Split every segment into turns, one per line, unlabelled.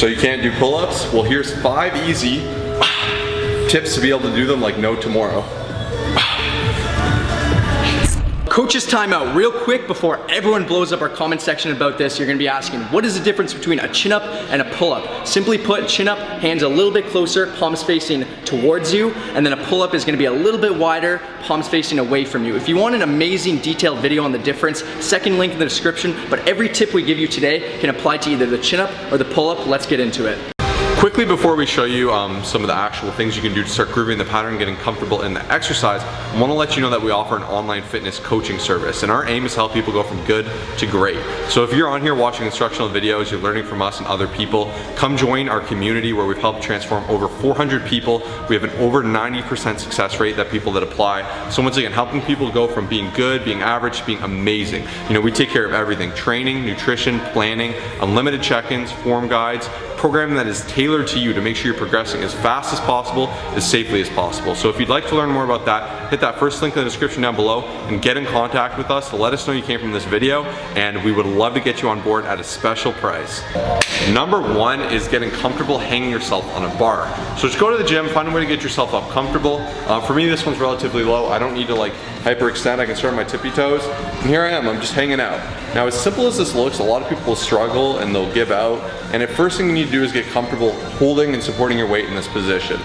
So you can't do pull-ups? Well, here's 5 easy tips to be able to do them like no tomorrow.
Coach's timeout, real quick before everyone blows up our comment section about this. You're gonna be asking, what is the difference between a chin up and a pull up? Simply put, chin up, hands a little bit closer, palms facing towards you, and then a pull up is gonna be a little bit wider, palms facing away from you. If you want an amazing detailed video on the difference, second link in the description, but every tip we give you today can apply to either the chin up or the pull up. Let's get into it.
Quickly before we show you some of the actual things you can do to start grooving the pattern, getting comfortable in the exercise, I want to let you know that we offer an online fitness coaching service, and our aim is to help people go from good to great. So if you're on here watching instructional videos, you're learning from us and other people, come join our community where we've helped transform over 400 people. We have an over 90% success rate that people that apply. So once again, helping people go from being good, being average, to being amazing. You know, we take care of everything: training, nutrition, planning, unlimited check-ins, form guides, programming that is tailored to you to make sure you're progressing as fast as possible, as safely as possible. So if you'd like to learn more about that, hit that first link in the description down below and get in contact with us to let us know you came from this video, and we would love to get you on board at a special price. Number 1 is getting comfortable hanging yourself on a bar. So just go to the gym, find a way to get yourself up comfortable. For me, this one's relatively low. I don't need to like hyperextend. I can start on my tippy toes, and here I am, I'm just hanging out. Now, as simple as this looks, a lot of people will struggle and they'll give out, and the first thing you need to do is get comfortable holding and supporting your weight in this position.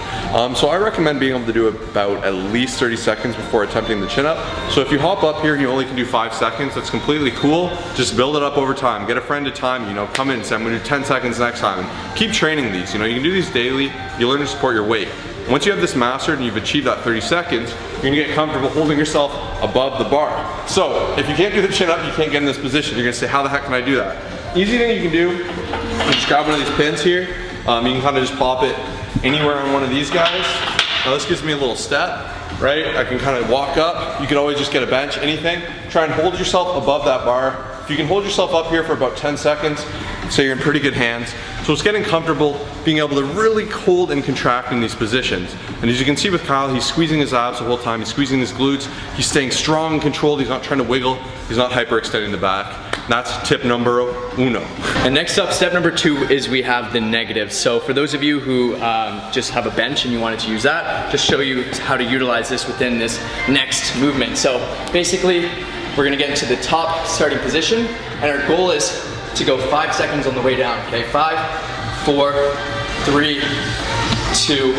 So I recommend being able to do about at least 30 seconds before attempting the chin up. So if you hop up here and you only can do 5 seconds, that's completely cool. Just build it up over time. Get a friend to time, you know, come in and say, I'm gonna do 10 seconds next time. And keep training these, you know, you can do these daily, you learn to support your weight. Once you have this mastered and you've achieved that 30 seconds, you're gonna get comfortable holding yourself above the bar. So if you can't do the chin up, you can't get in this position. You're gonna say, how the heck can I do that? Easy thing you can do, you just grab one of these pins here. You can kind of just pop it anywhere on one of these guys. Now this gives me a little step, right? I can kind of walk up. You can always just get a bench, anything. Try and hold yourself above that bar. If you can hold yourself up here for about 10 seconds, so you're in pretty good hands. So it's getting comfortable being able to really hold and contract in these positions. And as you can see with Kyle, he's squeezing his abs the whole time, he's squeezing his glutes, he's staying strong and controlled, he's not trying to wiggle, he's not hyperextending the back. That's tip numero 1.
And next up, step number 2 is we have the negative. So for those of you who just have a bench and you wanted to use that, just show you how to utilize this within this next movement. So basically, we're gonna get into the top starting position, and our goal is to go 5 seconds on the way down, okay? 5, 4, 3, 2,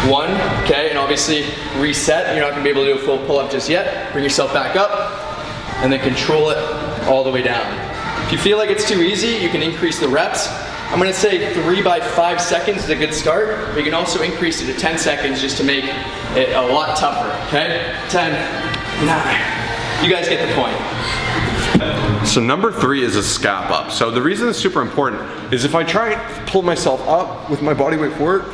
1, okay? And obviously reset. You're not gonna be able to do a full pull-up just yet. Bring yourself back up, and then control it all the way down. If you feel like it's too easy, you can increase the reps. I'm gonna say 3 by 5 seconds is a good start, but you can also increase it to 10 seconds just to make it a lot tougher, okay? 10, 9. You guys get the point.
So number 3 is a scap up. So the reason it's super important is if I try and pull myself up with my body weight forward,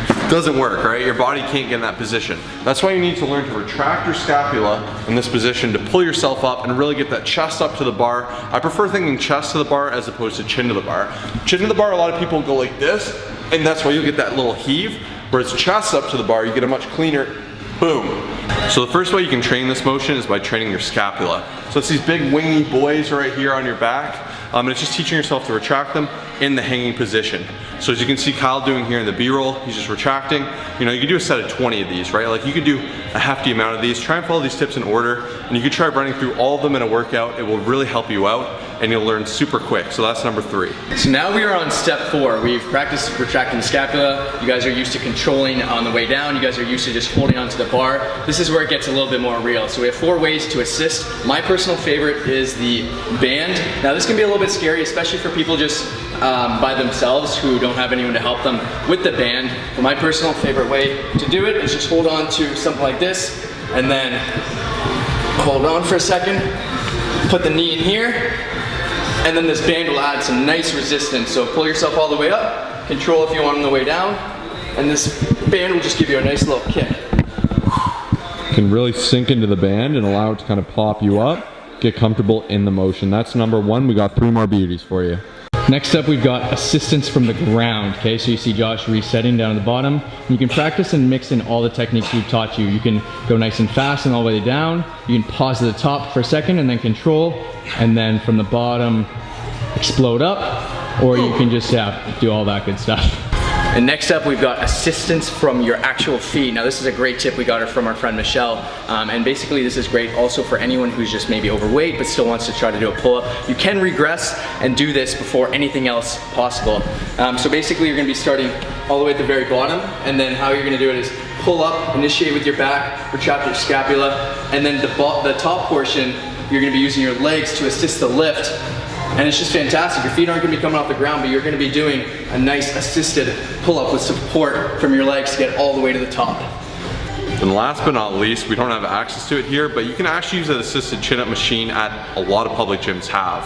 it doesn't work, right? Your body can't get in that position. That's why you need to learn to retract your scapula in this position to pull yourself up and really get that chest up to the bar. I prefer thinking chest to the bar as opposed to chin to the bar. Chin to the bar, a lot of people go like this, and that's why you get that little heave, whereas chest up to the bar, you get a much cleaner boom. So the first way you can train this motion is by training your scapula. So it's these big wingy boys right here on your back. And it's just teaching yourself to retract them in the hanging position. So as you can see Kyle doing here in the B-roll, he's just retracting. You know, you can do a set of 20 of these, right? Like you could do a hefty amount of these. Try and follow these tips in order, and you can try running through all of them in a workout. It will really help you out, and you'll learn super quick. So that's number 3.
So now we are on step 4. We've practiced retracting the scapula. You guys are used to controlling on the way down. You guys are used to just holding onto the bar. This is where it gets a little bit more real. So we have 4 ways to assist. My personal favorite is the band. Now this can be a little bit scary, especially for people just by themselves who don't have anyone to help them with the band. But my personal favorite way to do it is just hold on to something like this, and then hold on for a second, put the knee in here, and then this band will add some nice resistance. So pull yourself all the way up, control if you want on the way down, and this band will just give you a nice little kick.
You can really sink into the band and allow it to kind of pop you up, get comfortable in the motion. That's number 1. We got 3 more beauties for you.
Next up, we've got assistance from the ground, okay? So you see Josh resetting down at the bottom. You can practice and mix in all the techniques we've taught you. You can go nice and fast and all the way down. You can pause at the top for a second and then control. And then from the bottom, explode up.
or you can just do all that good stuff.
And next up, we've got assistance from your actual feet. Now this is a great tip we got it from our friend Michelle. And basically this is great also for anyone who's just maybe overweight but still wants to try to do a pull-up. You can regress and do this before anything else possible. So basically you're gonna be starting all the way at the very bottom, and then how you're gonna do it is pull up, initiate with your back, retract your scapula, and then the top portion, you're gonna be using your legs to assist the lift. And it's just fantastic. Your feet aren't gonna be coming off the ground, but you're gonna be doing a nice assisted pull-up with support from your legs to get all the way to the top.
And last but not least, we don't have access to it here, but you can actually use an assisted chin-up machine at a lot of public gyms have.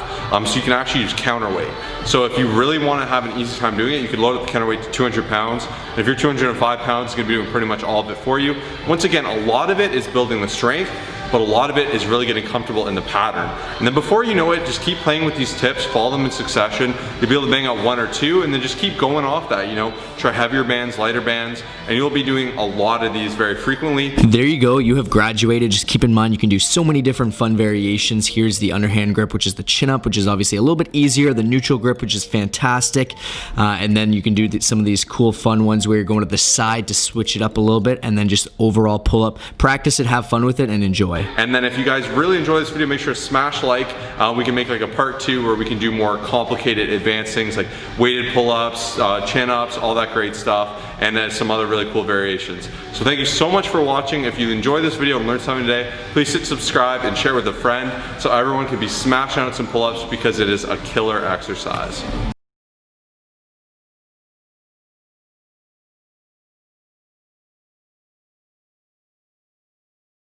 So you can actually use counterweight. So if you really want to have an easy time doing it, you can load up the counterweight to 200 pounds. And if you're 205 pounds, it's gonna be doing pretty much all of it for you. Once again, a lot of it is building the strength, but a lot of it is really getting comfortable in the pattern. And then before you know it, just keep playing with these tips, follow them in succession. You'll be able to bang out one or two, and then just keep going off that, you know. Try heavier bands, lighter bands, and you'll be doing a lot of these very frequently.
There you go, you have graduated. Just keep in mind you can do so many different fun variations. Here's the underhand grip, which is the chin up, which is obviously a little bit easier. The neutral grip, which is fantastic. And then you can do some of these cool fun ones where you're going to the side to switch it up a little bit, and then just overall pull up. Practice it, have fun with it, and enjoy.
And then if you guys really enjoy this video, make sure to smash like. We can make like a part 2 where we can do more complicated advanced things like weighted pull-ups, chin-ups, all that great stuff, and then some other really cool variations. So thank you so much for watching. If you enjoyed this video and learned something today, please hit subscribe and share with a friend so everyone can be smashing out some pull-ups, because it is a killer exercise.